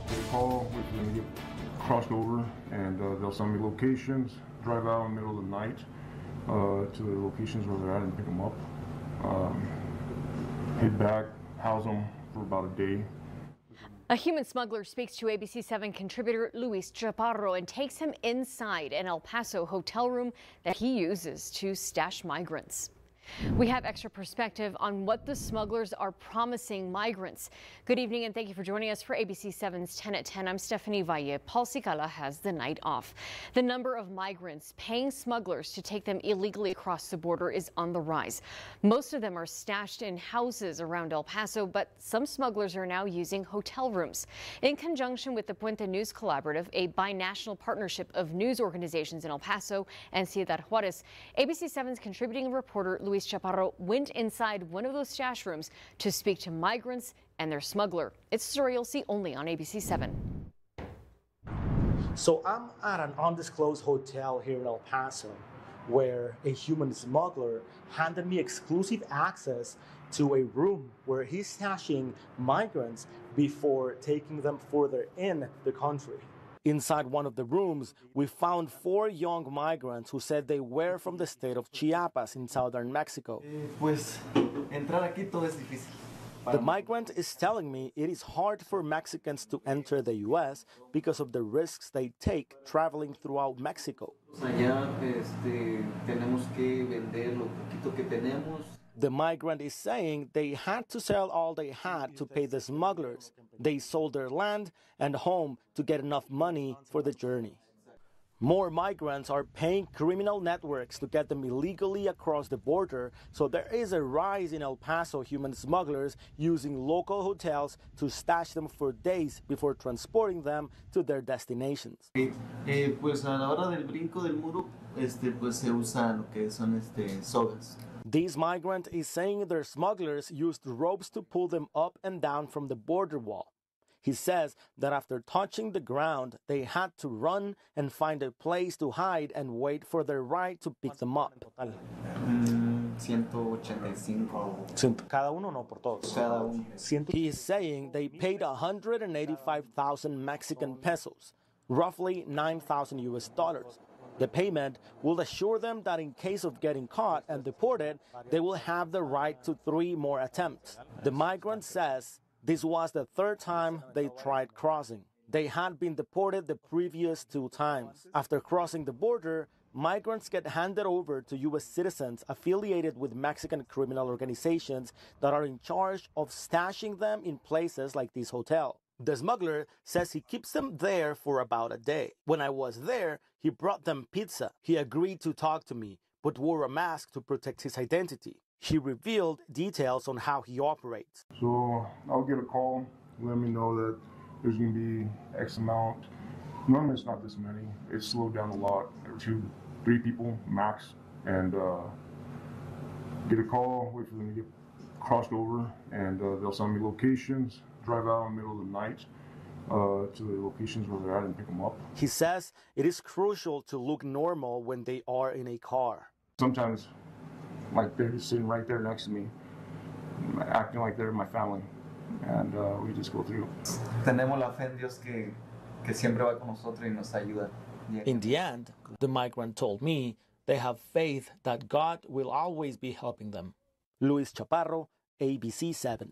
They call, wait for them to get crossed over, and they'll send me locations, drive out in the middle of the night to the locations where they're at and pick them up. Head back, house them for about a day. A human smuggler speaks to ABC7 contributor Luis Chaparro and takes him inside an El Paso hotel room that he uses to stash migrants. We have extra perspective on what the smugglers are promising migrants. Good evening and thank you for joining us for ABC7's 10 at 10. I'm Stephanie Valle. Paul Cicala has the night off. The number of migrants paying smugglers to take them illegally across the border is on the rise. Most of them are stashed in houses around El Paso, but some smugglers are now using hotel rooms. In conjunction with the Puente News Collaborative, a binational partnership of news organizations in El Paso and Ciudad Juarez, ABC7's contributing reporter Luis Chaparro went inside one of those stash rooms to speak to migrants and their smuggler. It's a story you'll see only on ABC7. So I'm at an undisclosed hotel here in El Paso where a human smuggler handed me exclusive access to a room where he's stashing migrants before taking them further in the country. Inside one of the rooms, we found 4 young migrants who said they were from the state of Chiapas in southern Mexico. The migrant is telling me it is hard for Mexicans to enter the U.S. because of the risks they take traveling throughout Mexico. The migrant is saying they had to sell all they had to pay the smugglers. They sold their land and home to get enough money for the journey. More migrants are paying criminal networks to get them illegally across the border, so there is a rise in El Paso human smugglers using local hotels to stash them for days before transporting them to their destinations. Pues a la hora del brinco del muro, pues se usa lo que son sogas. This migrant is saying their smugglers used ropes to pull them up and down from the border wall. He says that after touching the ground, they had to run and find a place to hide and wait for their ride to pick them up. 185. Cada uno, no por todos. Cada uno. He is saying they paid 185,000 Mexican pesos, roughly 9,000 US dollars. The payment will assure them that in case of getting caught and deported, they will have the right to 3 more attempts. The migrant says this was the 3rd time they tried crossing. They had been deported the previous 2 times. After crossing the border, migrants get handed over to U.S. citizens affiliated with Mexican criminal organizations that are in charge of stashing them in places like this hotel. The smuggler says he keeps them there for about a day. When I was there, he brought them pizza. He agreed to talk to me, but wore a mask to protect his identity. He revealed details on how he operates. So I'll get a call, let me know that there's going to be X amount. Normally it's not this many. It's slowed down a lot. 2, 3 people max. And get a call, wait for them to get crossed over, and they'll send me locations, drive out in the middle of the night to the locations where they're at and pick them up. He says it is crucial to look normal when they are in a car. Sometimes, like they're just sitting right there next to me, acting like they're my family, and we just go through. Tenemos la fe en Dios que siempre va con nosotros y nos ayuda. In the end, the migrant told me they have faith that God will always be helping them. Luis Chaparro, ABC7.